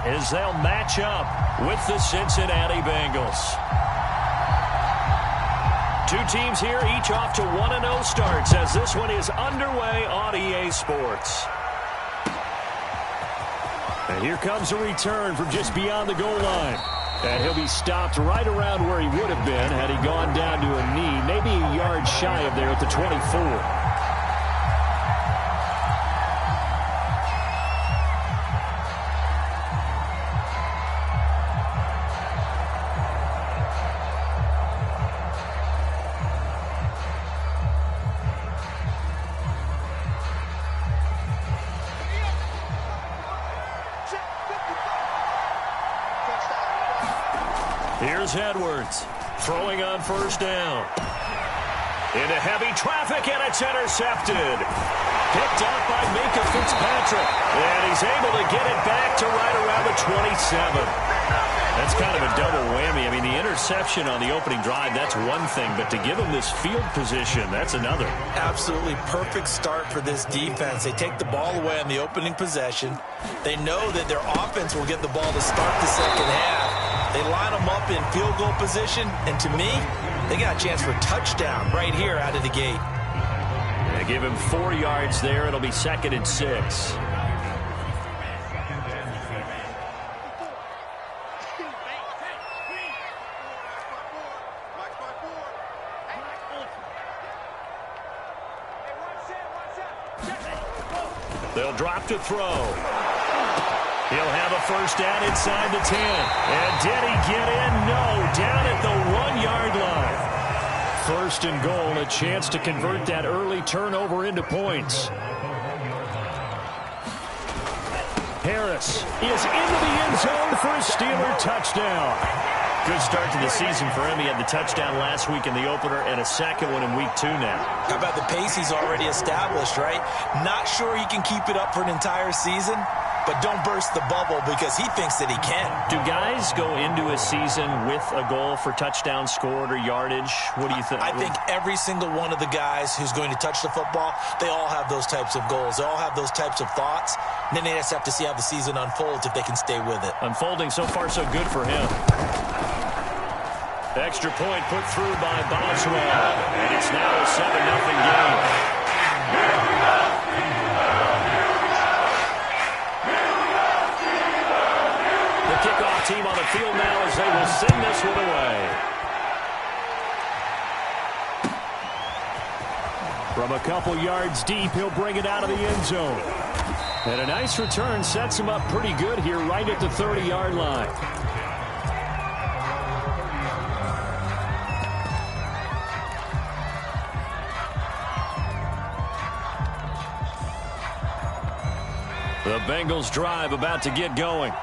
as they'll match up with the Cincinnati Bengals. Two teams here, each off to 1-0 starts as this one is underway on EA Sports. And here comes a return from just beyond the goal line. And he'll be stopped right around where he would have been had he gone down to a knee, maybe a yard shy of there at the 24. Here's Edwards, throwing on first down. Into heavy traffic, and it's intercepted. Picked up by Minka Fitzpatrick, and he's able to get it back to right around the 27. That's kind of a double whammy. I mean, the interception on the opening drive, that's one thing, but to give him this field position, that's another. Absolutely perfect start for this defense. They take the ball away on the opening possession. They know that their offense will get the ball to start the second half. They line them up in field goal position, and to me, they got a chance for a touchdown right here out of the gate. They give him 4 yards there. It'll be 2nd and 6. They'll drop to throw. He'll have a first down inside the 10. And did he get in? No, down at the 1-yard line. First and goal, a chance to convert that early turnover into points. Harris is into the end zone for a Steeler touchdown. Good start to the season for him. He had the touchdown last week in the opener and a second one in week 2 now. How about the pace he's already established, right? Not sure he can keep it up for an entire season, but don't burst the bubble because he thinks that he can. Do guys go into a season with a goal for touchdown scored or yardage? What do you think? I think every single one of the guys who's going to touch the football, they all have those types of goals. They all have those types of thoughts. And then they just have to see how the season unfolds if they can stay with it. Unfolding so far so good for him. Extra point put through by Boswell. And it's now a 7-0 game. The kickoff team on the field now as they will send this one away. From a couple yards deep, he'll bring it out of the end zone. And a nice return sets him up pretty good here right at the 30-yard line. The Bengals drive about to get going.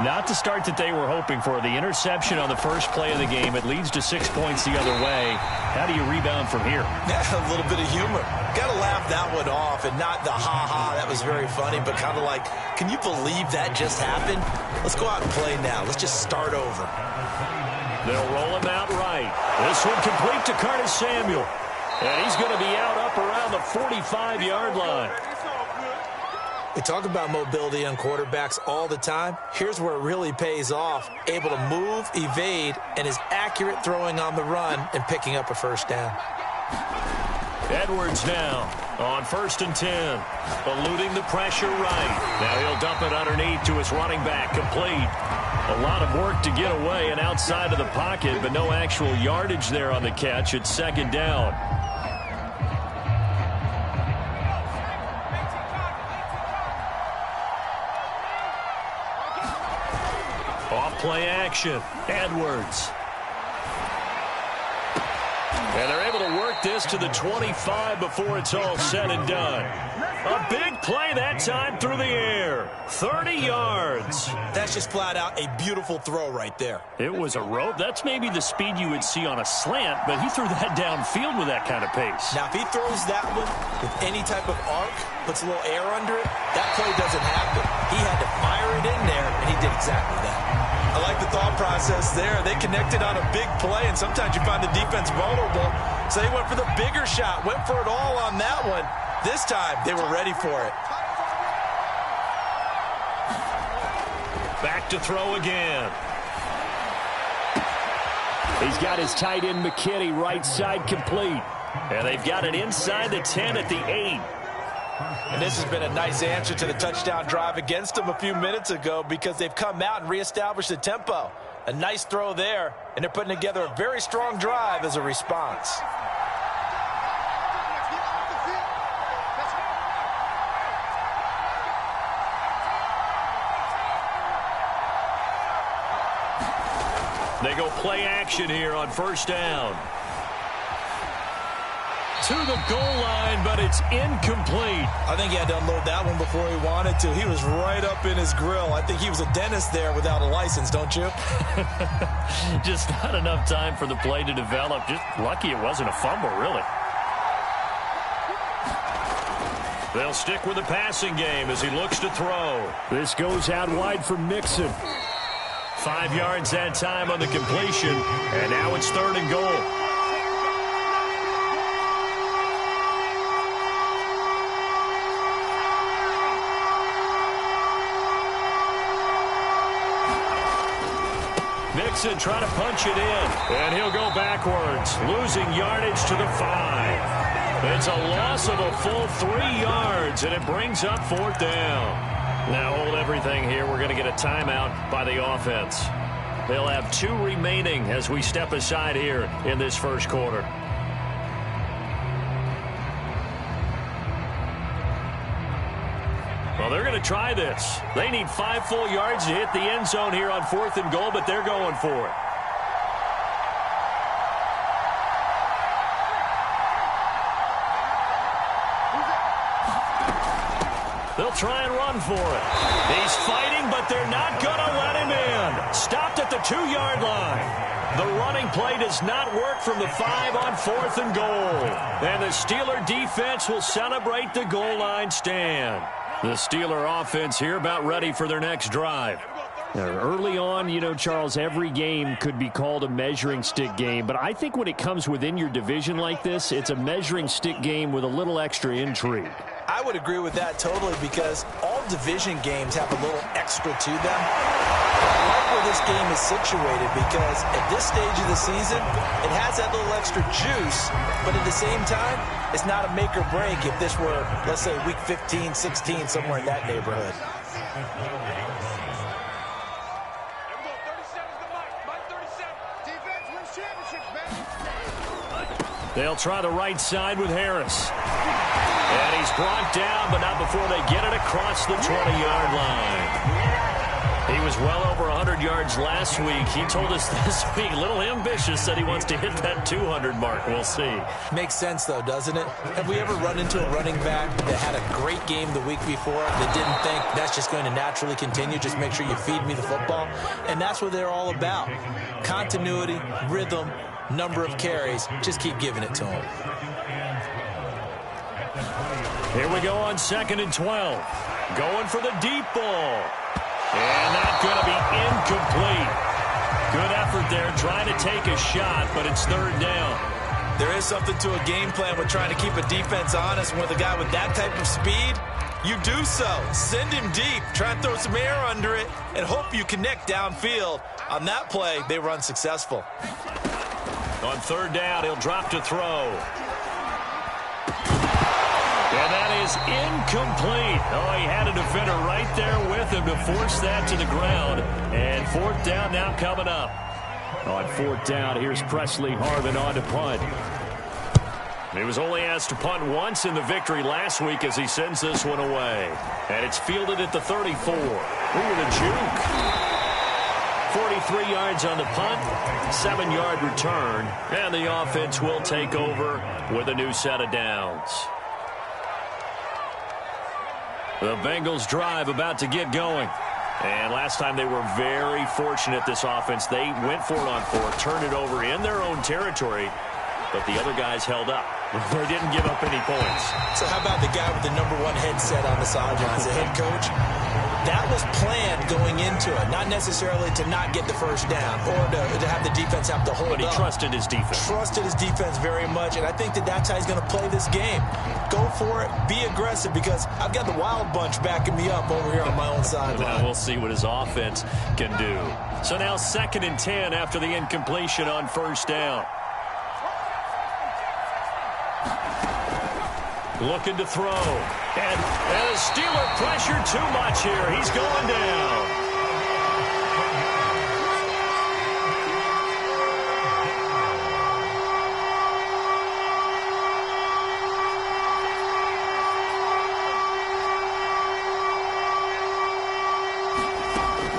Not the start that they were hoping for. The interception on the first play of the game. It leads to 6 points the other way. How do you rebound from here? Yeah, a little bit of humor. Got to laugh that one off and not the ha-ha. That was very funny, but kind of like, can you believe that just happened? Let's go out and play now. Let's just start over. They'll roll him out right. This one complete to Curtis Samuel. And he's going to be out up around the 45-yard line. We talk about mobility on quarterbacks all the time. Here's where it really pays off. Able to move, evade, and is accurate throwing on the run and picking up a first down. Edwards now on 1st and 10. Eluding the pressure right. Now he'll dump it underneath to his running back. Complete. A lot of work to get away and outside of the pocket, but no actual yardage there on the catch. It's 2nd down. Play action. Edwards. And they're able to work this to the 25 before it's all said and done. A big play that time through the air. 30 yards. That's just flat out a beautiful throw right there. It was a rope. That's maybe the speed you would see on a slant, but he threw that downfield with that kind of pace. Now, if he throws that one with any type of arc, puts a little air under it, that play doesn't happen. He had to fire it in there, and he did exactly that. I like the thought process there. They connected on a big play, and sometimes you find the defense vulnerable. So they went for the bigger shot, went for it all on that one. This time, they were ready for it. Back to throw again. He's got his tight end McKinney right side complete. And they've got it inside the 10 at the 8. And this has been a nice answer to the touchdown drive against them a few minutes ago because they've come out and reestablished the tempo. A nice throw there, and they're putting together a very strong drive as a response. They go play action here on first down. To the goal line, but it's incomplete. I think he had to unload that one before he wanted to. He was right up in his grill. I think he was a dentist there without a license, don't you? Just not enough time for the play to develop. Just lucky it wasn't a fumble, really. They'll stick with the passing game as he looks to throw. This goes out wide for Mixon. 5 yards that time on the completion, and now it's 3rd and goal. Mixon trying to punch it in, and he'll go backwards, losing yardage to the 5. It's a loss of a full 3 yards, and it brings up 4th down. Now hold everything here. We're going to get a timeout by the offense. They'll have 2 remaining as we step aside here in this first quarter. Well, they're going to try this. They need 5 full yards to hit the end zone here on 4th and goal, but they're going for it. They'll try and run for it. He's fighting, but they're not going to let him in. Stopped at the 2-yard line. The running play does not work from the 5 on 4th and goal. And the Steeler defense will celebrate the goal line stand. The Steeler offense here about ready for their next drive. Now, early on, you know, Charles, every game could be called a measuring stick game. But I think when it comes within your division like this, it's a measuring stick game with a little extra intrigue. I would agree with that totally because all division games have a little extra to them. I like where this game is situated because at this stage of the season, it has that little extra juice, but at the same time, it's not a make or break if this were, let's say, week 15, 16, somewhere in that neighborhood. They'll try the right side with Harris. And he's brought down, but not before they get it across the 20-yard line. He was well over 100 yards last week. He told us this week, a little ambitious, said he wants to hit that 200 mark. We'll see. Makes sense, though, doesn't it? Have we ever run into a running back that had a great game the week before that didn't think that's just going to naturally continue? Just make sure you feed me the football. And that's what they're all about. Continuity, rhythm, number of carries. Just keep giving it to them. Here we go on 2nd and 12. Going for the deep ball. And that's going to be incomplete. Good effort there trying to take a shot, but it's 3rd down. There is something to a game plan with trying to keep a defense honest. With a guy with that type of speed, you do so. Send him deep. Try and throw some air under it and hope you connect downfield. On that play, they were unsuccessful. On 3rd down, he'll drop to throw. And that is incomplete. Oh, he had a defender right there with him to force that to the ground. And 4th down now coming up. On 4th down, here's Presley Harvin on to punt. He was only asked to punt once in the victory last week as he sends this one away. And it's fielded at the 34. Ooh, the juke. 43 yards on the punt, 7-yard return. And the offense will take over with a new set of downs. The Bengals drive about to get going. And last time they were very fortunate, this offense. They went for it on 4th, turned it over in their own territory, but the other guys held up. They didn't give up any points. So how about the guy with the #1 headset on the sidelines, the head coach? That was planned going into it, not necessarily to not get the first down or to have the defense have to hold up. But he trusted his defense. Trusted his defense very much, and I think that's how he's going to play this game. Go for it. Be aggressive, because I've got the wild bunch backing me up over here on my own sideline. Now we'll see what his offense can do. So now 2nd and 10 after the incompletion on first down. Looking to throw. And the Steeler pressure too much here. He's going down.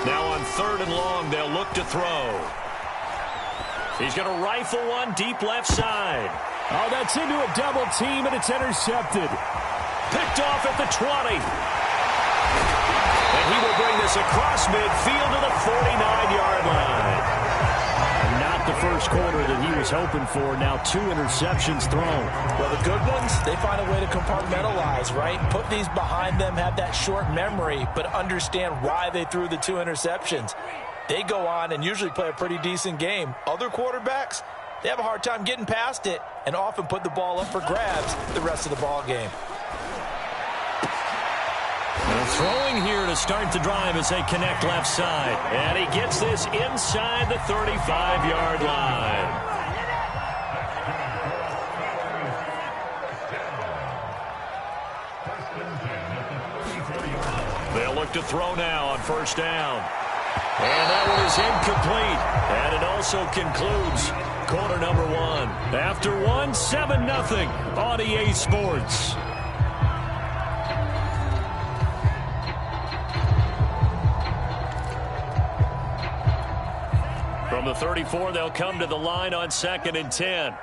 Now on 3rd and long, they'll look to throw. He's going to rifle one deep left side. Oh, that's into a double team, and it's intercepted. Picked off at the 20. And he will bring this across midfield to the 49-yard line. Not the first quarter that he was hoping for. Now 2 interceptions thrown. Well, the good ones, they find a way to compartmentalize, right? Put these behind them, have that short memory, but understand why they threw the 2 interceptions. They go on and usually play a pretty decent game. Other quarterbacks, they have a hard time getting past it and often put the ball up for grabs the rest of the ball game. Throwing here to start the drive as they connect left side. And he gets this inside the 35-yard line. They'll look to throw now on first down. And that one is incomplete. And it also concludes quarter number 1. After 1, 7-0 on EA Sports. From the 34, they'll come to the line on 2nd and 10.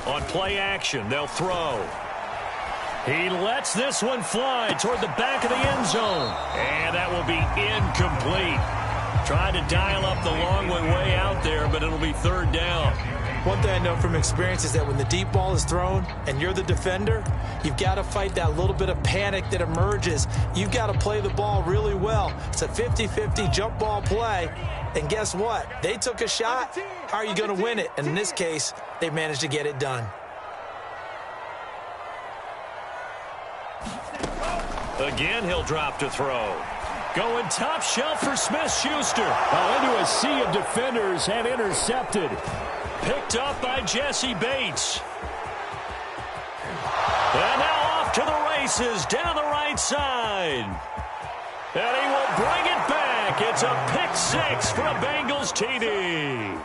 On play action, they'll throw. He lets this one fly toward the back of the end zone. And that will be incomplete. Trying to dial up the long way out there, but it'll be 3rd down. One thing I know from experience is that when the deep ball is thrown and you're the defender, you've got to fight that little bit of panic that emerges. You've got to play the ball really well. It's a 50-50 jump ball play. And guess what? They took a shot. How are you going to win it? And in this case, they managed to get it done. Again, he'll drop to throw. Going top shelf for Smith-Schuster. Into a sea of defenders and intercepted. Picked up by Jesse Bates. And now off to the races down the right side. And he will bring it back. It's a pick-6 for a Bengals TD.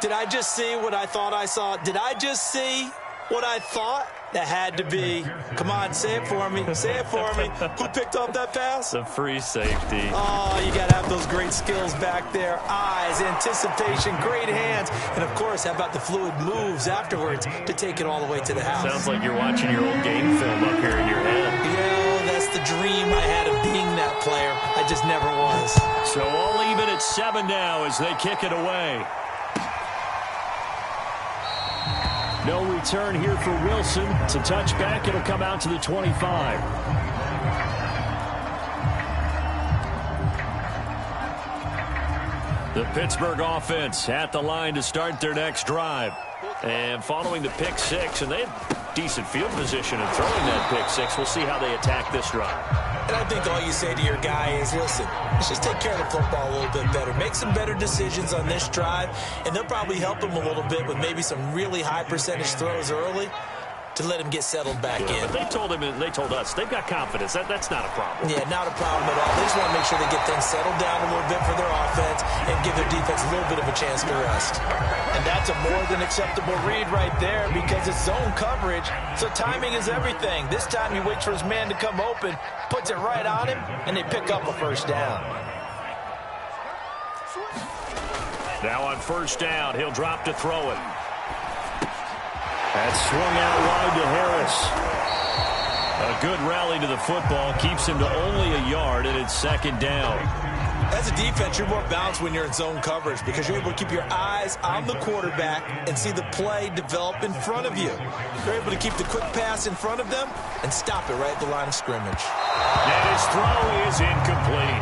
Did I just see what I thought I saw? Did I just see what I thought? That had to be. Come on, say it for me. Say it for me. Who picked up that pass? The free safety. Oh, you got to have those great skills back there. Eyes, anticipation, great hands. And, of course, how about the fluid moves afterwards to take it all the way to the house? Sounds like you're watching your old game film up here in your head. Yeah, that's the dream I had of being that player. I just never was. So all even at 7 now as they kick it away. No return here for Wilson. It's a touchback. It'll come out to the 25. The Pittsburgh offense at the line to start their next drive. And following the pick-6, and they had decent field position in throwing that pick-6. We'll see how they attack this drive. And I think all you say to your guy is, listen, let's just take care of the football a little bit better. Make some better decisions on this drive, and they'll probably help him a little bit with maybe some really high percentage throws early to let him get settled back in. But they told him, and they told us, they've got confidence. That's not a problem. Yeah, not a problem at all. They just want to make sure they get things settled down a little bit for their offense and give their defense a little bit of a chance to rest. And that's a more than acceptable read right there because it's zone coverage, so timing is everything. This time he waits for his man to come open, puts it right on him, and they pick up a first down. Now on first down, he'll drop to throw it. That swung out wide to Harris. A good rally to the football keeps him to only a yard, and it's second down. As a defense, you're more balanced when you're in zone coverage because you're able to keep your eyes on the quarterback and see the play develop in front of you. You're able to keep the quick pass in front of them and stop it right at the line of scrimmage. And his throw is incomplete.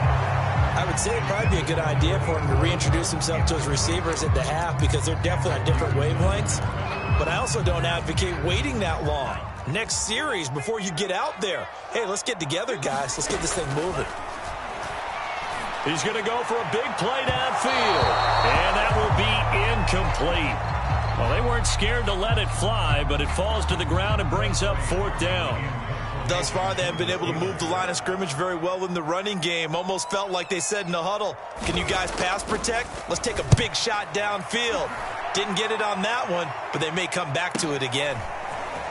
I would say it'd probably be a good idea for him to reintroduce himself to his receivers at the half because they're definitely on different wavelengths. But I also don't advocate waiting that long. Next series, before you get out there, hey, let's get together, guys. Let's get this thing moving. He's going to go for a big play downfield. And that will be incomplete. Well, they weren't scared to let it fly, but it falls to the ground and brings up fourth down. Thus far, they have been able to move the line of scrimmage very well in the running game. Almost felt like they said in the huddle, can you guys pass protect? Let's take a big shot downfield. Didn't get it on that one, but they may come back to it again.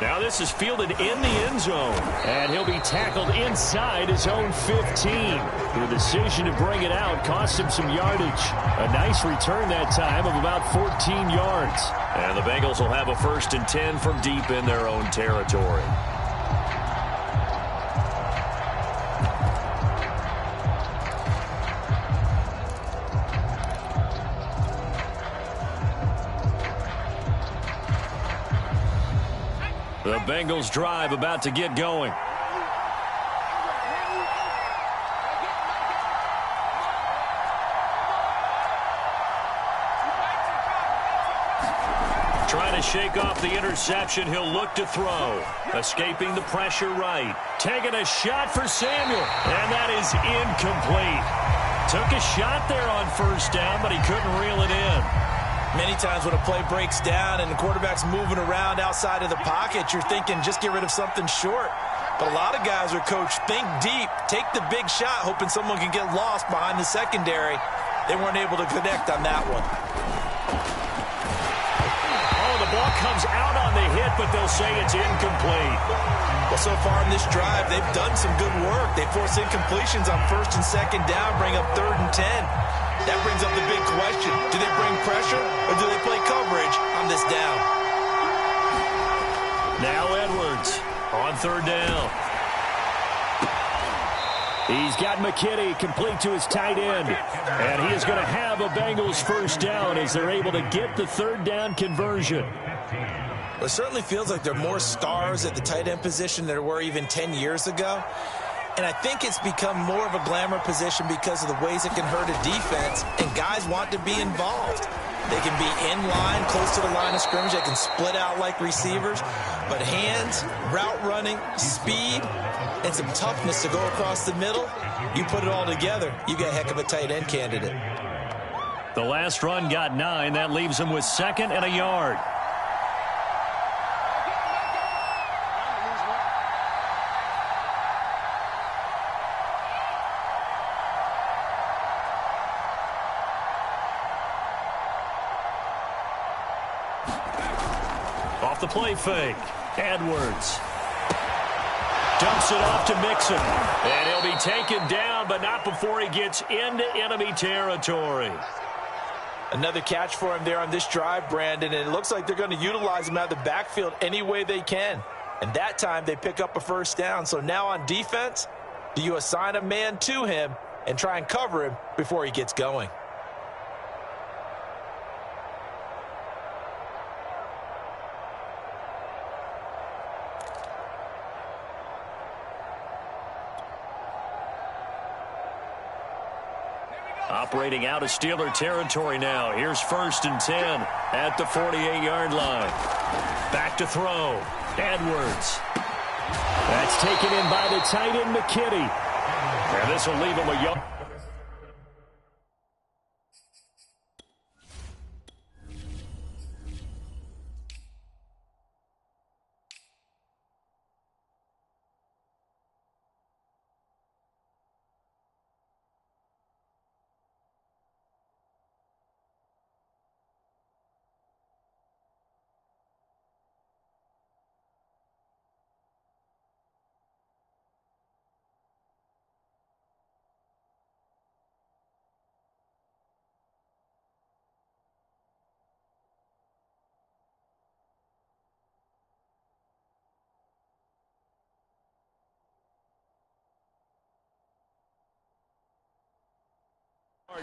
Now this is fielded in the end zone, and he'll be tackled inside his own 15. The decision to bring it out cost him some yardage. A nice return that time of about 14 yards. And the Bengals will have a 1st and 10 from deep in their own territory. The Bengals drive about to get going. Trying to shake off the interception. He'll look to throw. Escaping the pressure right. Taking a shot for Samuel. And that is incomplete. Took a shot there on 1st down, but he couldn't reel it in. Many times when a play breaks down and the quarterback's moving around outside of the pocket, you're thinking just get rid of something short. But a lot of guys are coached, think deep, take the big shot, hoping someone can get lost behind the secondary. They weren't able to connect on that one. Oh, the ball comes out on the hit, but they'll say it's incomplete. Well, so far in this drive, they've done some good work. They force incompletions on 1st and 2nd down, bring up 3rd and 10. That brings up the big question. Do they bring pressure or do they play coverage on this down? Now Edwards on 3rd down. He's got McKinney complete to his tight end. And he is going to have a Bengals 1st down as they're able to get the 3rd down conversion. Well, it certainly feels like there are more stars at the tight end position than there were even 10 years ago. And I think it's become more of a glamour position because of the ways it can hurt a defense, and guys want to be involved. They can be in line, close to the line of scrimmage. They can split out like receivers. But hands, route running, speed, and some toughness to go across the middle, you put it all together, you got a heck of a tight end candidate. The last run got 9. That leaves him with 2nd and a yard. Off the play fake. Edwards dumps it off to Mixon. And he'll be taken down, but not before he gets into enemy territory. Another catch for him there on this drive, Brandon, and it looks like they're going to utilize him out of the backfield any way they can. And that time they pick up a 1st down. So now on defense, do you assign a man to him and try and cover him before he gets going? Operating out of Steeler territory now. Here's 1st and 10 at the 48-yard line. Back to throw. Edwards. That's taken in by the tight end, McKinney. And this will leave him a yard.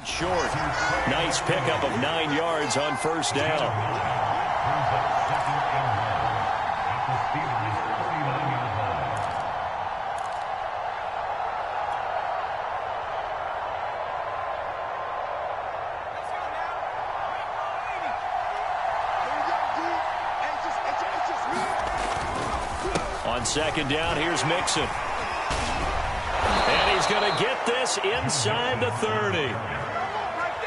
Short. Nice pickup of 9 yards on first down. On second down, here's Mixon. And he's going to get this inside the 30.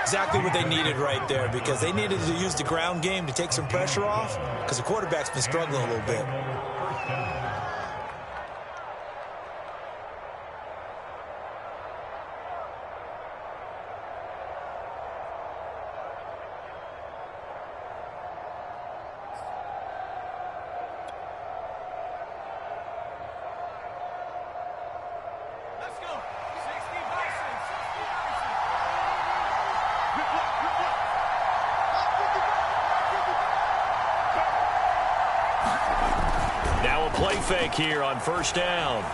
Exactly what they needed right there, because they needed to use the ground game to take some pressure off, because the quarterback's been struggling a little bit. Play fake here on first down.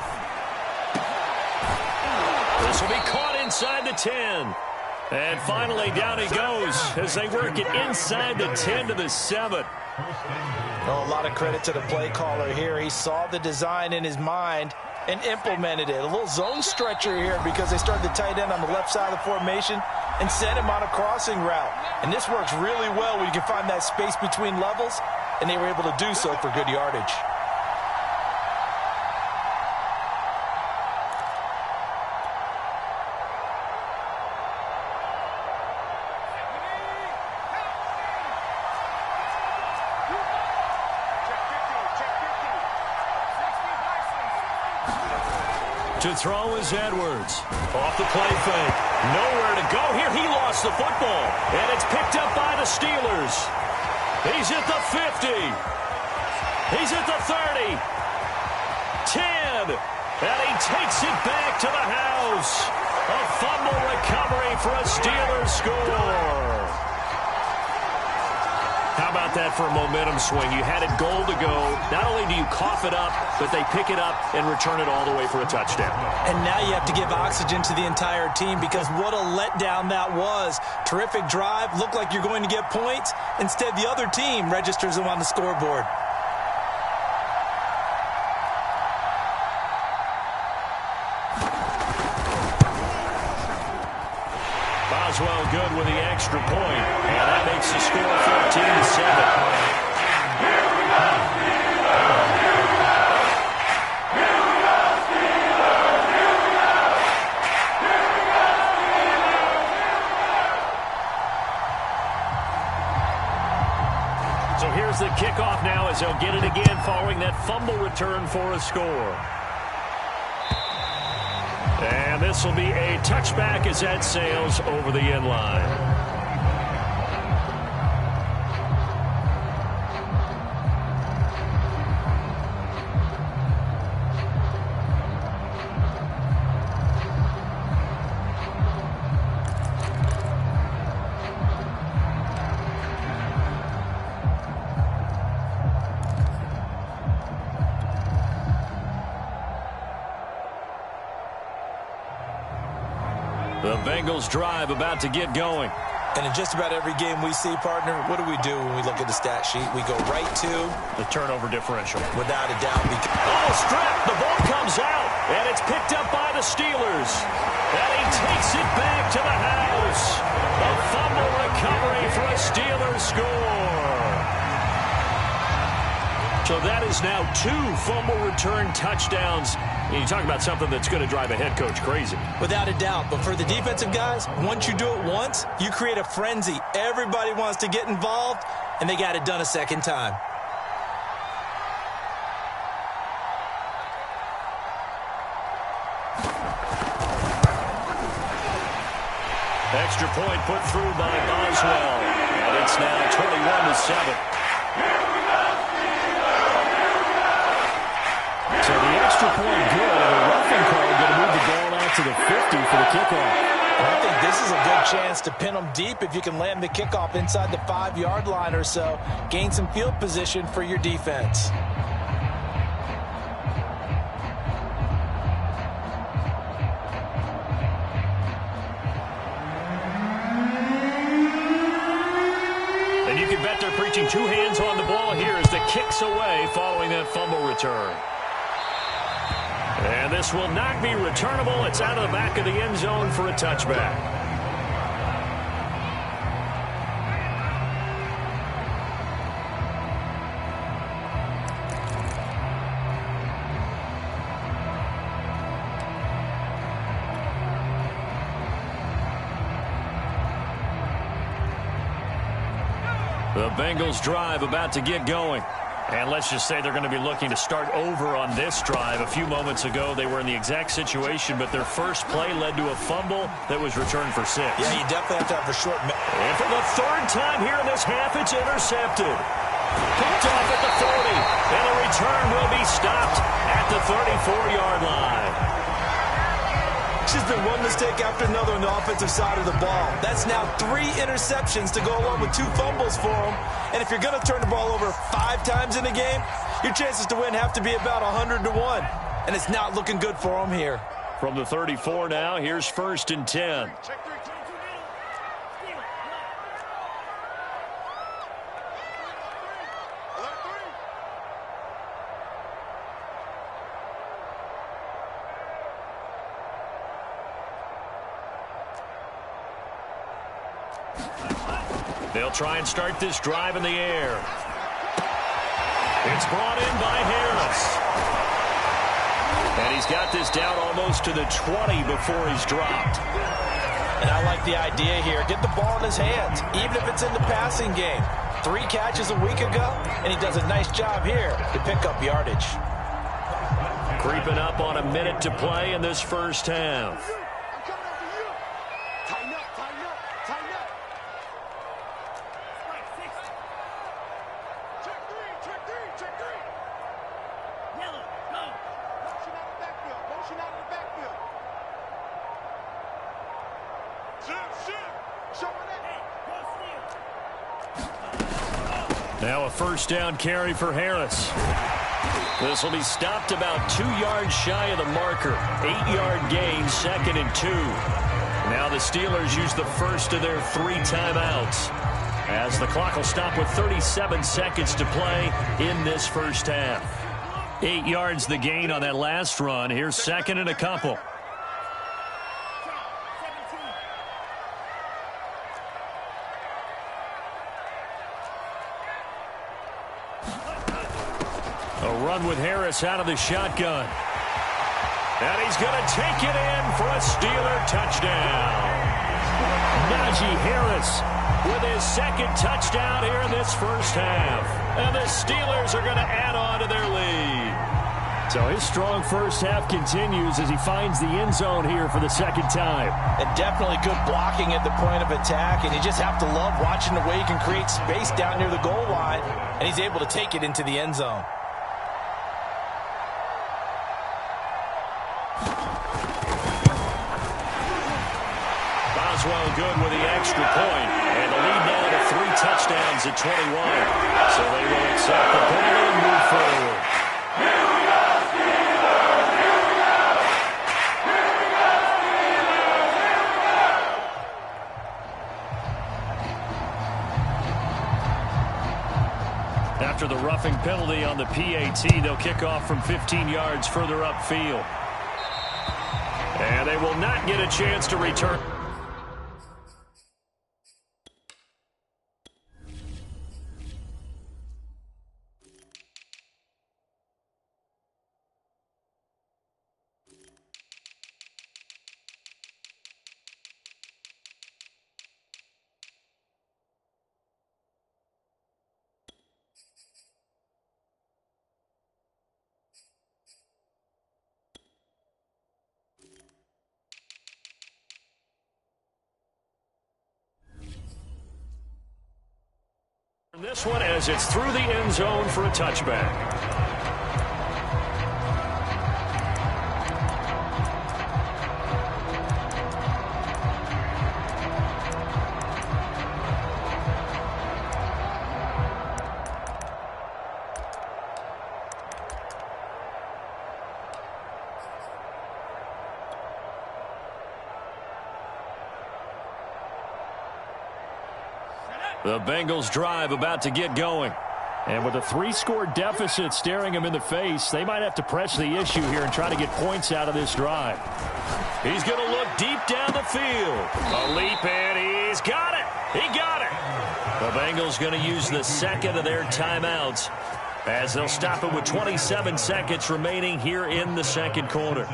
This will be caught inside the 10. And finally down he goes as they work it inside the 10 to the 7. Well, a lot of credit to the play caller here. He saw the design in his mind and implemented it. A little zone stretcher here because they started the tight end on the left side of the formation and sent him on a crossing route. And this works really well when you can find that space between levels, and they were able to do so for good yardage. To throw is Edwards. Off the play fake. Nowhere to go here. He lost the football. And it's picked up by the Steelers. He's at the 50. He's at the 30. 10. And he takes it back to the house. A fumble recovery for a Steelers score. How about that for a momentum swing? You had it goal to go. Not only do you cough it up, but they pick it up and return it all the way for a touchdown. And now you have to give oxygen to the entire team, because what a letdown that was. Terrific drive. Looked like you're going to get points. Instead, the other team registers them on the scoreboard. Boswell good with the extra point, and that makes the score 14-7. So here's the kickoff now as they'll get it again following that fumble return for a score. And this will be a touchback as that sails over the end line. The Bengals drive about to get going. And in just about every game we see, partner, what do we do when we look at the stat sheet? We go right to the turnover differential. Without a doubt. Oh, strip. The ball comes out, and it's picked up by the Steelers. And he takes it back to the house. A fumble recovery for a Steelers score. So that is now 2 fumble return touchdowns. And you talk about something that's going to drive a head coach crazy. Without a doubt. But for the defensive guys, once you do it once, you create a frenzy. Everybody wants to get involved, and they got it done a second time. Extra point put through by Boswell. And it's now 21-7. So the extra point good, and a roughing call going to move the ball out to the 50 for the kickoff. And I think this is a good chance to pin them deep if you can land the kickoff inside the 5-yard line or so. Gain some field position for your defense. But they're preaching two hands on the ball here as the kick's away following that fumble return. And this will not be returnable. It's out of the back of the end zone for a touchback. The Bengals drive about to get going. And let's just say they're going to be looking to start over on this drive. A few moments ago, they were in the exact situation, but their first play led to a fumble that was returned for 6. Yeah, you definitely have to have a short... And for the third time here in this half, it's intercepted. Picked off at the 40. And the return will be stopped at the 34-yard line. She's been one mistake after another on the offensive side of the ball. That's now 3 interceptions to go along with 2 fumbles for him. And if you're going to turn the ball over 5 times in a game, your chances to win have to be about 100-1. And it's not looking good for him here. From the 34 now, here's 1st and 10. They'll try and start this drive in the air. It's brought in by Harris. And he's got this down almost to the 20 before he's dropped. And I like the idea here. Get the ball in his hands, even if it's in the passing game. 3 catches a week ago, and he does a nice job here to pick up yardage. Creeping up on a minute to play in this first half. Now a first down carry for Harris. This will be stopped about 2 yards shy of the marker. 8-yard gain, 2nd and 2. Now the Steelers use the first of their 3 timeouts, as the clock will stop with 37 seconds to play in this first half. 8 yards the gain on that last run. Here's 2nd and a couple. A run with Harris out of the shotgun. And he's going to take it in for a Steeler touchdown. Najee Harris with his 2nd touchdown here in this first half. And the Steelers are going to add on to their lead. So his strong first half continues as he finds the end zone here for the 2nd time. And definitely good blocking at the point of attack. And you just have to love watching the way he can create space down near the goal line. And he's able to take it into the end zone. Boswell good with the extra point, and the lead now to 3 touchdowns at 21. So they will accept the penalty and move forward. After the roughing penalty on the PAT, they'll kick off from 15 yards further upfield. And they will not get a chance to return. This one as it's through the end zone for a touchback. The Bengals drive about to get going. And with a 3-score deficit staring them in the face, they might have to press the issue here and try to get points out of this drive. He's going to look deep down the field. A leap, and he's got it. He got it. The Bengals going to use the second of their timeouts as they'll stop it with 27 seconds remaining here in the second quarter.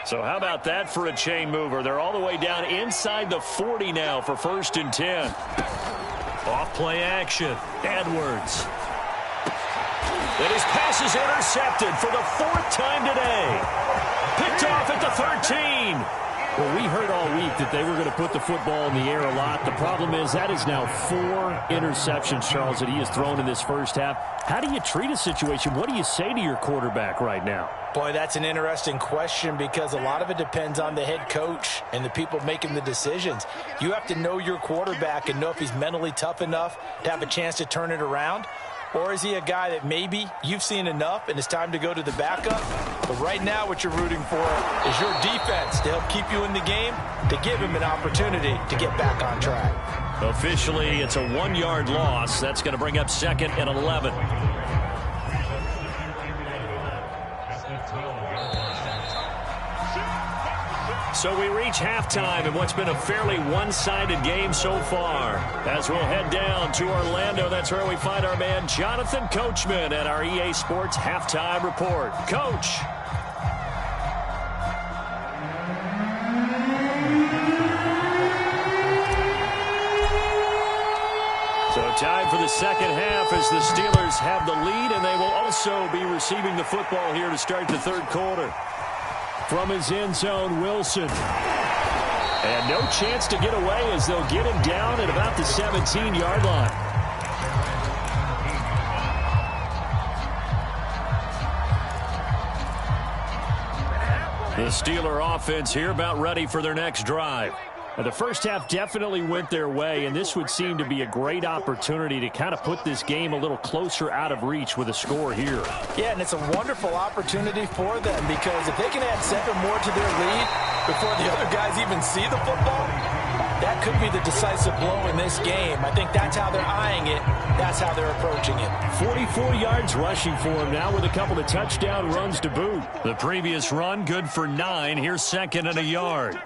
So how about that for a chain mover? They're all the way down inside the 40 now for 1st and 10. Off-play action. Edwards. And his pass is intercepted for the 4th time today. Picked off at the 13. Well, we heard all week that they were going to put the football in the air a lot. The problem is that is now 4 interceptions, Charles, that he has thrown in this first half. How do you treat a situation? What do you say to your quarterback right now? Boy, that's an interesting question because a lot of it depends on the head coach and the people making the decisions. You have to know your quarterback and know if he's mentally tough enough to have a chance to turn it around. Or is he a guy that maybe you've seen enough and it's time to go to the backup? But right now what you're rooting for is your defense to help keep you in the game, to give him an opportunity to get back on track. Officially, it's a 1-yard loss. That's going to bring up 2nd and 11. So we reach halftime in what's been a fairly one-sided game so far. As we'll head down to Orlando, that's where we find our man Jonathan Coachman at our EA Sports Halftime Report. Coach. So time for the second half as the Steelers have the lead, and they will also be receiving the football here to start the third quarter. From his end zone, Wilson. And no chance to get away as they'll get him down at about the 17-yard line. The Steeler offense here about ready for their next drive. Now, the first half definitely went their way, and this would seem to be a great opportunity to kind of put this game a little closer out of reach with a score here. Yeah, and it's a wonderful opportunity for them because if they can add 7 more to their lead before the other guys even see the football, that could be the decisive blow in this game. I think that's how they're eyeing it. That's how they're approaching it. 44 yards rushing for him now with a couple of touchdown runs to boot. The previous run good for 9. Here's 2nd and a yard.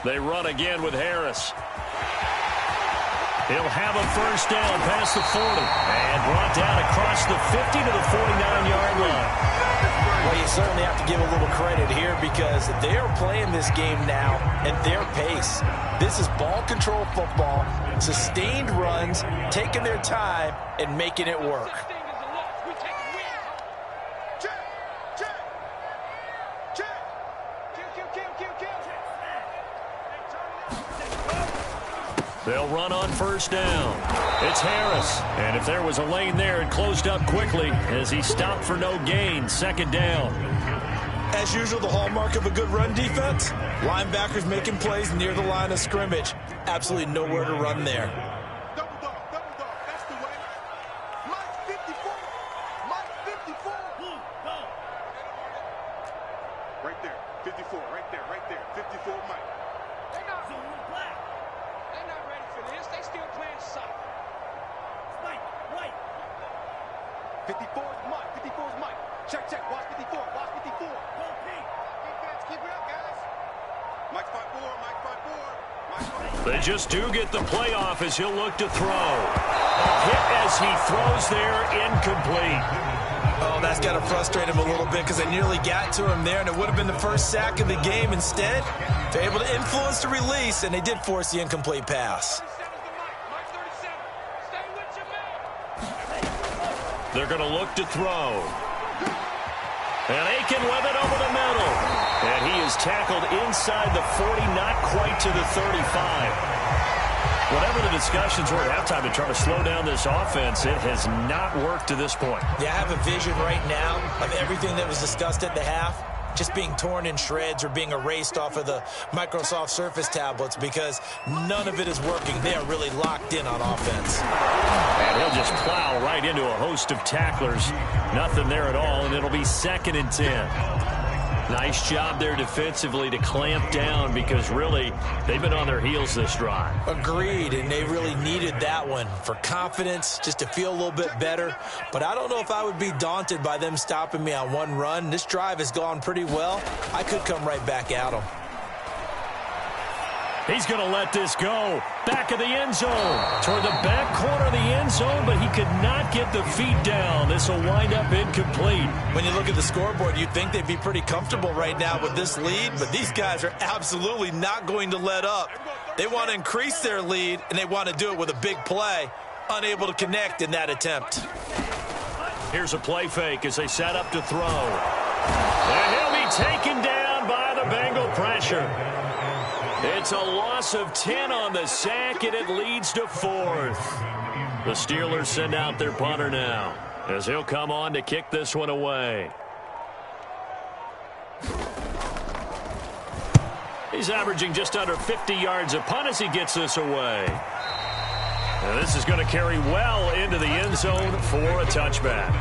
They run again with Harris. He'll have a first down past the 40 and brought down across the 50 to the 49-yard line. Well, you certainly have to give a little credit here because they're playing this game now at their pace. This is ball control football, sustained runs, taking their time and making it work. They'll run on first down. It's Harris. And if there was a lane there, it closed up quickly as he stopped for no gain. 2nd down. As usual, the hallmark of a good run defense, linebackers making plays near the line of scrimmage. Absolutely nowhere to run there. Double dog. That's the way. Mike 54. Right there. 54. Right there. 54 Mike. They're not black. They're not ready for this. They still playing soft. Mike, right. 54 is Mike. 54 is Mike. Check. Watch 54. Watch 54. Go pink. Defense, keep it up, guys. Mike 5-4. They just do get the playoff as he'll look to throw. A hit as he throws there, incomplete. Oh, that's got to frustrate him a little bit because they nearly got to him there, and it would have been the first sack of the game. Instead, they're able to influence the release, and they did force the incomplete pass. They're going to look to throw. And Aiken with it over the middle. And he is tackled inside the 40, not quite to the 35. Whatever the discussions were at halftime to try to slow down this offense, it has not worked to this point. Yeah, I have a vision right now of everything that was discussed at the half just being torn in shreds or being erased off of the Microsoft Surface tablets because none of it is working. They are really locked in on offense. And he'll just plow right into a host of tacklers. Nothing there at all, and it'll be 2nd and 10. Nice job there defensively to clamp down because really they've been on their heels this drive. Agreed, and they really needed that one for confidence, just to feel a little bit better. But I don't know if I would be daunted by them stopping me on one run. This drive has gone pretty well. I could come right back at them. He's going to let this go. Back of the end zone. Toward the back corner of the end zone, but he could not get the feet down. This will wind up incomplete. When you look at the scoreboard, you'd think they'd be pretty comfortable right now with this lead, but these guys are absolutely not going to let up. They want to increase their lead, and they want to do it with a big play. Unable to connect in that attempt. Here's a play fake as they set up to throw. And he'll be taken down by the Bengal pressure. It's a loss of 10 on the sack, and it leads to 4th. The Steelers send out their punter now as he'll come on to kick this one away. He's averaging just under 50 yards a punt as he gets this away. And this is going to carry well into the end zone for a touchback.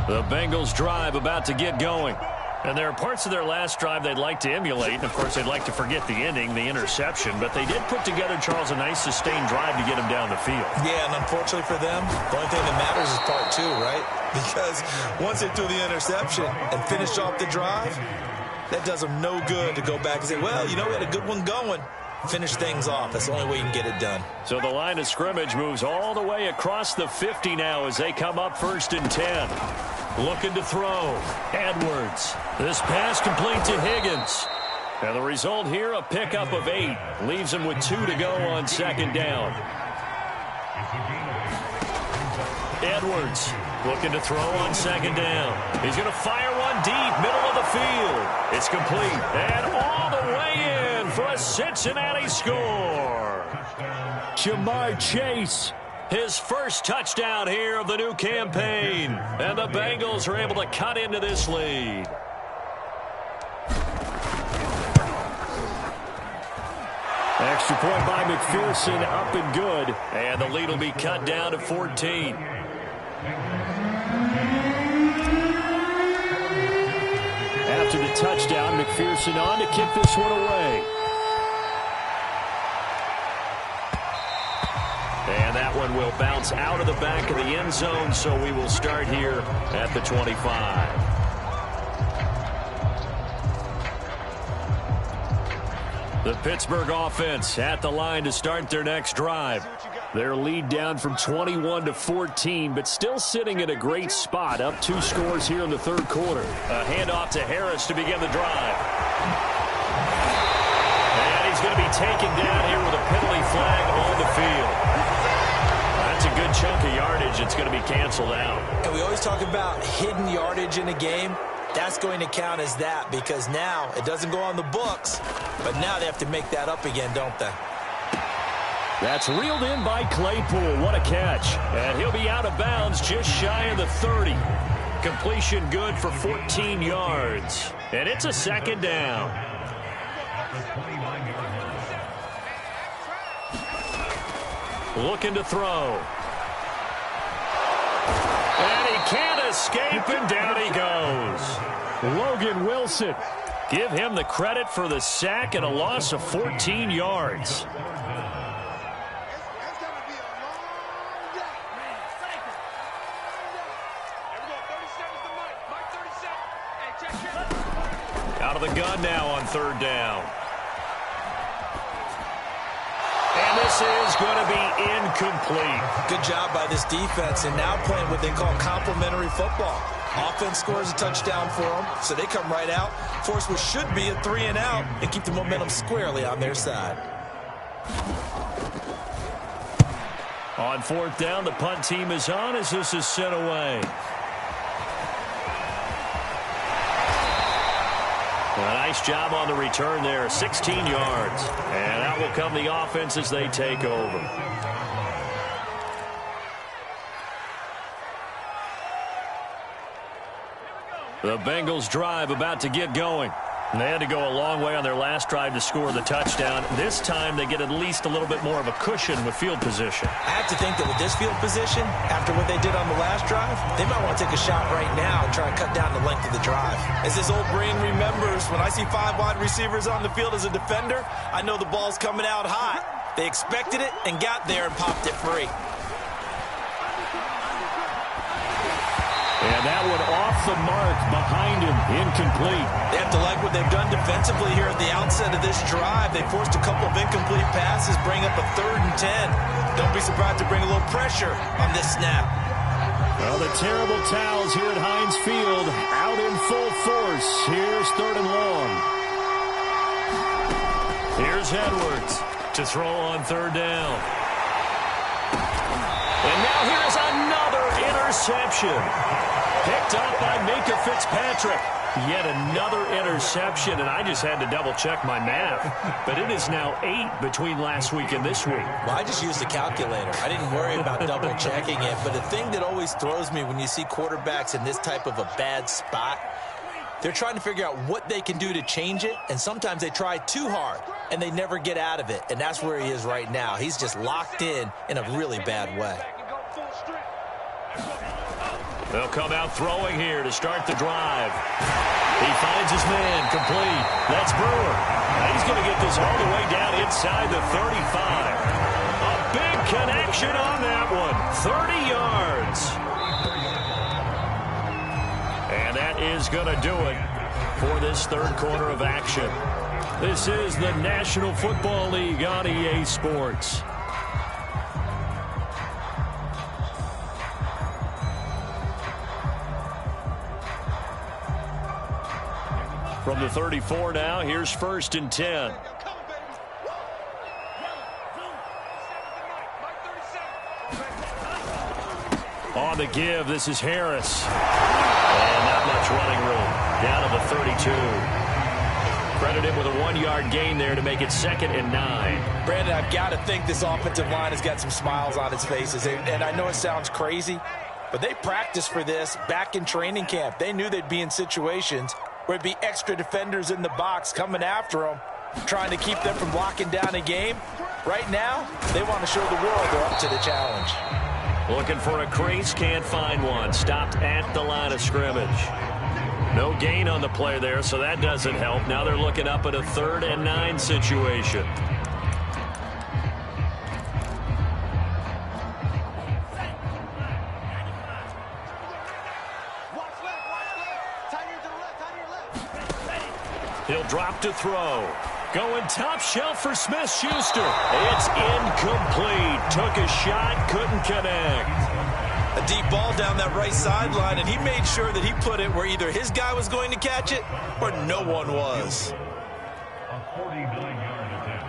The Bengals drive about to get going. And there are parts of their last drive they'd like to emulate. And, of course, they'd like to forget the ending, the interception. But they did put together, Charles, a nice sustained drive to get them down the field. Yeah, and unfortunately for them, the only thing that matters is part 2, right? Because once they threw the interception and finished off the drive, that does them no good to go back and say, well, you know, we had a good one going. Finish things off. That's the only way you can get it done. So the line of scrimmage moves all the way across the 50 now as they come up 1st and 10. Looking to throw. Edwards. This pass complete to Higgins. And the result here, a pickup of 8. Leaves him with 2 to go on 2nd down. Edwards looking to throw on 2nd down. He's going to fire one deep, middle of the field. It's complete. And all the way in for a Cincinnati score. Jamar Chase. His first touchdown here of the new campaign. And the Bengals are able to cut into this lead. Extra point by McPherson, up and good. And the lead will be cut down to 14. After the touchdown, McPherson on to kick this one away. And that one will bounce out of the back of the end zone, so we will start here at the 25. The Pittsburgh offense at the line to start their next drive. Their lead down from 21 to 14, but still sitting in a great spot, up 2 scores here in the 3rd quarter. A handoff to Harris to begin the drive. And he's going to be taken down here with a penalty flag on the field. That's a good chunk of yardage. It's going to be canceled out. And we always talk about hidden yardage in a game. That's going to count as that because now it doesn't go on the books, but now they have to make that up again, don't they? That's reeled in by Claypool. What a catch. And he'll be out of bounds just shy of the 30. Completion good for 14 yards. And it's a 2nd down. Looking to throw. And he can't escape, and down he goes. Logan Wilson. Give him the credit for the sack and a loss of 14 yards. Out of the gun now on 3rd down. And this is going to be incomplete. Good job by this defense, and now playing what they call complementary football. Offense scores a touchdown for them, so they come right out, force what should be a 3 and out, and keep the momentum squarely on their side. On 4th down, the punt team is on as this is sent away. A nice job on the return there, 16 yards. And out will come the offense as they take over. The Bengals drive about to get going. And they had to go a long way on their last drive to score the touchdown. This time they get at least a little bit more of a cushion with field position. I have to think that with this field position, after what they did on the last drive, they might want to take a shot right now and try and cut down the length of the drive. As this old brain remembers, when I see 5 wide receivers on the field as a defender, I know the ball's coming out hot. They expected it and got there and popped it free. And that one off the mark behind him, incomplete. They have to like what they've done defensively here at the outset of this drive. They forced a couple of incomplete passes, bring up a 3rd and 10. Don't be surprised to bring a little pressure on this snap. Well, the terrible towels here at Heinz Field out in full force. Here's 3rd and long. Here's Edwards to throw on 3rd down. And now here's another interception. Picked up by Minka Fitzpatrick. Yet another interception, and I just had to double-check my math. But it is now 8 between last week and this week. Well, I just used a calculator. I didn't worry about double-checking it. But the thing that always throws me when you see quarterbacks in this type of a bad spot, they're trying to figure out what they can do to change it, and sometimes they try too hard, and they never get out of it. And that's where he is right now. He's just locked in a really bad way. They'll come out throwing here to start the drive. He finds his man complete. That's Brewer. Now he's going to get this all the way down inside the 35. A big connection on that one. 30 yards. And that is going to do it for this 3rd quarter of action. This is the National Football League on EA Sports. From the 34 now, here's 1st and 10. On the give, this is Harris. And not much running room. Down to the 32. Credit him with a 1-yard gain there to make it 2nd and 9. Brandon, I've got to think this offensive line has got some smiles on its faces. And I know it sounds crazy, but they practiced for this back in training camp. They knew they'd be in situations where it'd be extra defenders in the box coming after them, trying to keep them from locking down a game. Right now, they want to show the world they're up to the challenge. Looking for a crease, can't find one. Stopped at the line of scrimmage. No gain on the play there, so that doesn't help. Now they're looking up at a 3rd and 9 situation. He'll drop to throw. Going top shelf for Smith-Schuster. It's incomplete. Took a shot, couldn't connect. A deep ball down that right sideline, and he made sure that he put it where either his guy was going to catch it or no one was. A 49-yard attempt.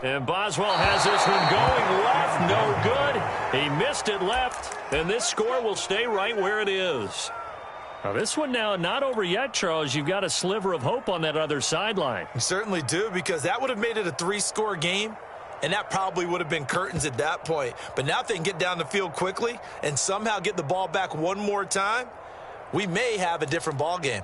And Boswell has this one going left, no good. He missed it left, and this score will stay right where it is. Now this one now not over yet, Charles. You've got a sliver of hope on that other sideline. You certainly do, because that would have made it a 3-score game, and that probably would have been curtains at that point. But now if they can get down the field quickly and somehow get the ball back one more time, we may have a different ball game.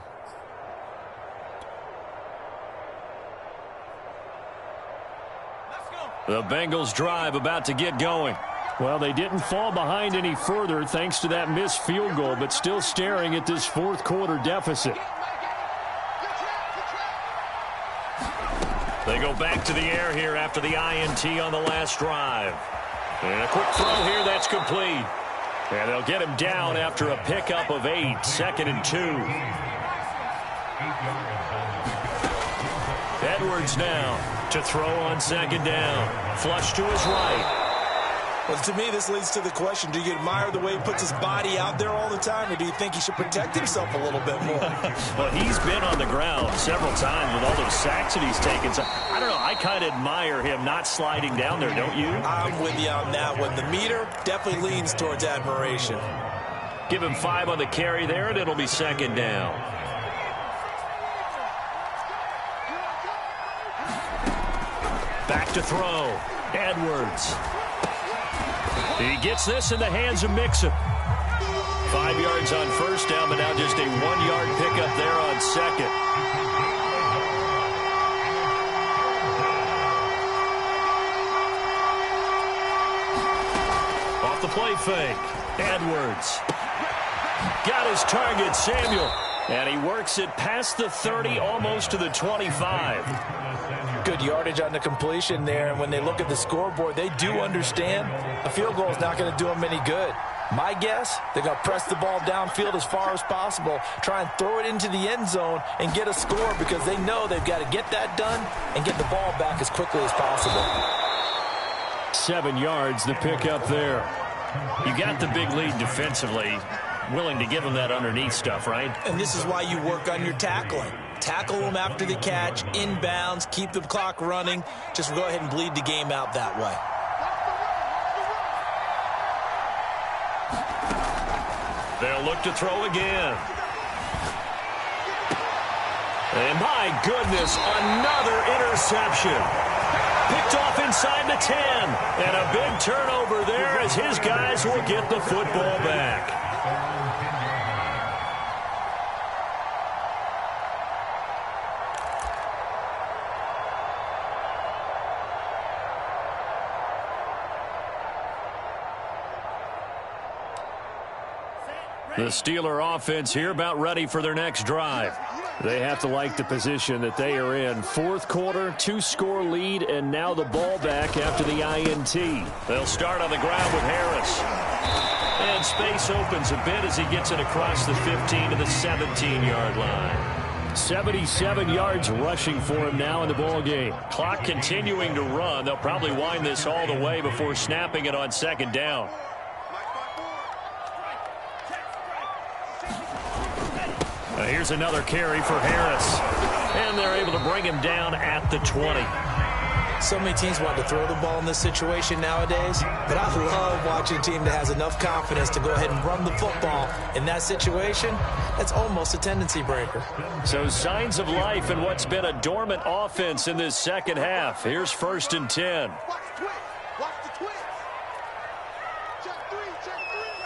The Bengals drive about to get going. Well, they didn't fall behind any further thanks to that missed field goal, but still staring at this 4th quarter deficit. They go back to the air here after the INT on the last drive. And a quick throw here, that's complete. And they'll get him down after a pickup of 8, 2nd and 2. Edwards now to throw on 2nd down. Flush to his right. Well, to me, this leads to the question, do you admire the way he puts his body out there all the time, or do you think he should protect himself a little bit more? Well, he's been on the ground several times with all those sacks that he's taken. So, I don't know, I kind of admire him not sliding down there, don't you? I'm with you on that one. The meter definitely leans towards admiration. Give him 5 on the carry there, and it'll be second down. Back to throw. Edwards. He gets this in the hands of Mixon. 5 yards on first down, but now just a 1-yard pickup there on second. Off the play fake. Edwards. Got his target, Samuel. And he works it past the 30, almost to the 25. Good yardage on the completion there, and when they look at the scoreboard, they do understand a field goal is not going to do them any good. My guess, they're going to press the ball downfield as far as possible, try and throw it into the end zone and get a score because they know they've got to get that done and get the ball back as quickly as possible. 7 yards, the pickup there. You got the big lead defensively. Willing to give them that underneath stuff, right? And this is why you work on your tackling. Tackle them after the catch, inbounds, keep the clock running. Just go ahead and bleed the game out that way. They'll look to throw again. And my goodness, another interception. Picked off inside the 10. And a big turnover there as his guys will get the football back. The Steeler offense here about ready for their next drive. They have to like the position that they are in. Fourth quarter, 2-score lead, and now the ball back after the INT. They'll start on the ground with Harris. And space opens a bit as he gets it across the 15 to the 17-yard line. 77 yards rushing for him now in the ball game. Clock continuing to run. They'll probably wind this all the way before snapping it on second down. Here's another carry for Harris. And they're able to bring him down at the 20. So many teams want to throw the ball in this situation nowadays, but I love watching a team that has enough confidence to go ahead and run the football. In that situation, that's almost a tendency breaker. So signs of life in what's been a dormant offense in this second half. Here's 1st and 10. Watch the twins. Watch the twins. Check three. Check three.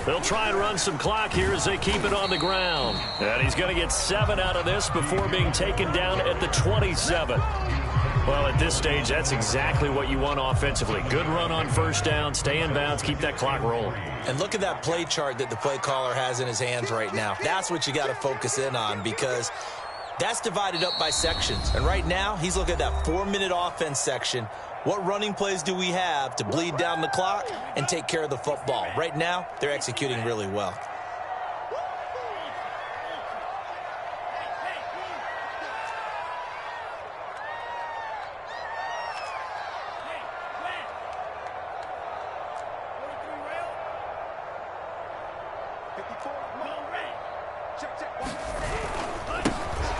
They'll try and run some clock here as they keep it on the ground. And he's going to get 7 out of this before being taken down at the 27. Well, at this stage, that's exactly what you want offensively. Good run on first down, stay in bounds, keep that clock rolling. And look at that play chart that the play caller has in his hands right now. That's what you got to focus in on because that's divided up by sections. And right now, he's looking at that 4-minute offense section. What running plays do we have to bleed down the clock and take care of the football? Right now, they're executing really well.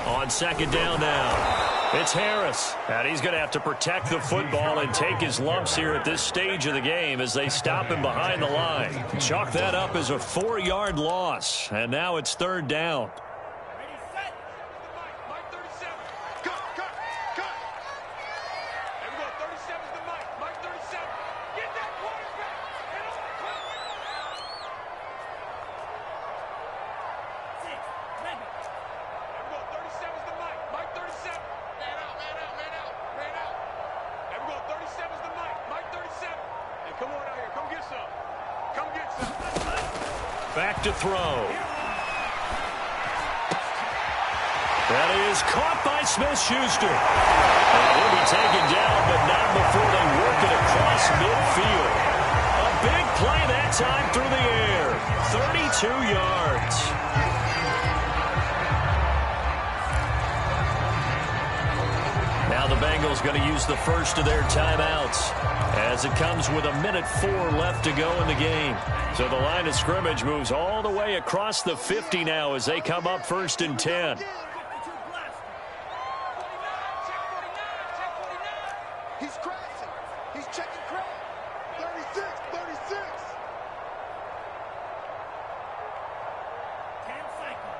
On second down now. It's Harris, and he's going to have to protect the football and take his lumps here at this stage of the game as they stop him behind the line. Chalk that up as a 4-yard loss, and now it's 3rd down. Back to throw. That is caught by Smith-Schuster. And he'll be taken down, but not before they work it across midfield. A big play that time through the air. 32 yards. Now the Bengals going to use the first of their timeouts as it comes with 1:04 left to go in the game. So the line of scrimmage moves all the way across the 50 now as they come up 1st and 10. He's crashing. He's checking crash. 36, 36. 10 seconds.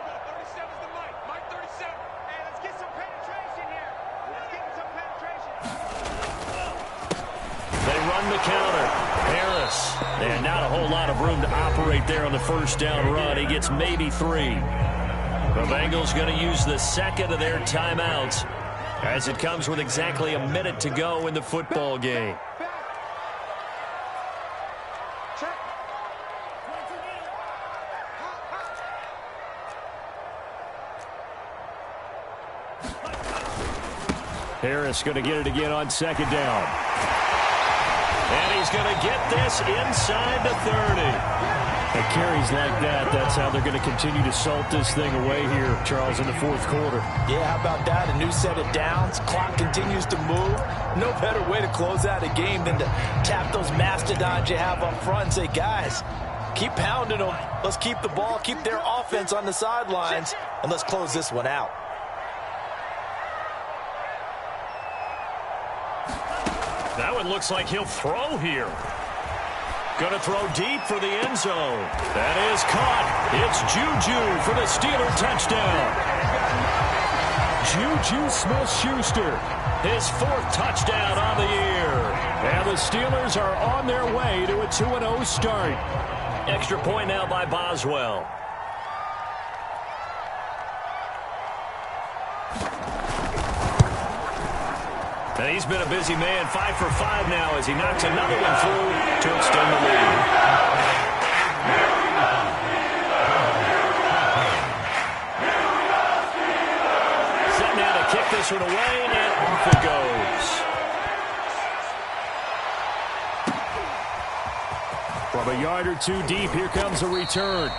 No, 37's the mic. Mike 37. Hey, let's get some penetration here. Let's get some penetration. They run the counter. Harris. And not a whole lot of room to operate there on the first down run. He gets maybe 3. The Bengals going to use the second of their timeouts as it comes with exactly 1 minute to go in the football game. Check. Harris going to get it again on 2nd down. And he's going to get this inside the 30. And carries like that, that's how they're going to continue to salt this thing away here, Charles, in the 4th quarter. Yeah, how about that? A new set of downs. Clock continues to move. No better way to close out a game than to tap those mastodons you have up front and say, guys, keep pounding them. Let's keep the ball, keep their offense on the sidelines, and let's close this one out. That one looks like he'll throw here. Going to throw deep for the end zone. That is caught. It's Juju for the Steeler touchdown. Juju Smith-Schuster, his 4th touchdown on the year. And the Steelers are on their way to a 2-0 start. Extra point now by Boswell. And he's been a busy man, 5 for 5 now as he knocks another one through to extend the lead. Set now to kick this one away, and off it goes. From a yard or 2 deep, here comes a return.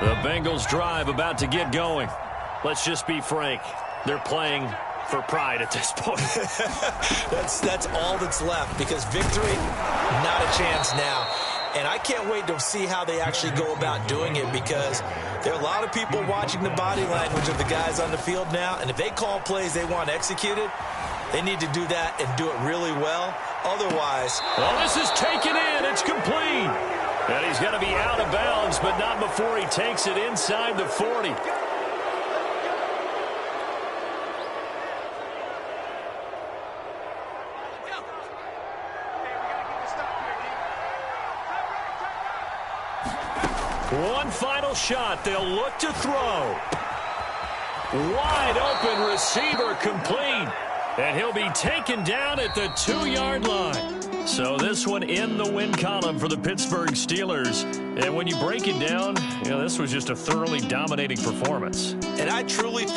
The Bengals drive about to get going. Let's just be frank. They're playing for pride at this point. That's all that's left because victory, not a chance now. And I can't wait to see how they actually go about doing it because there are a lot of people watching the body language of the guys on the field now. And if they call plays they want executed, they need to do that and do it really well. Otherwise... Well, this is taken in. It's complete. And he's going to be out of bounds, but not before he takes it inside the 40. One final shot. They'll look to throw. Wide open receiver complete. And he'll be taken down at the 2-yard line. So this one in the win column for the Pittsburgh Steelers. And when you break it down, this was just a thoroughly dominating performance. And I truly thought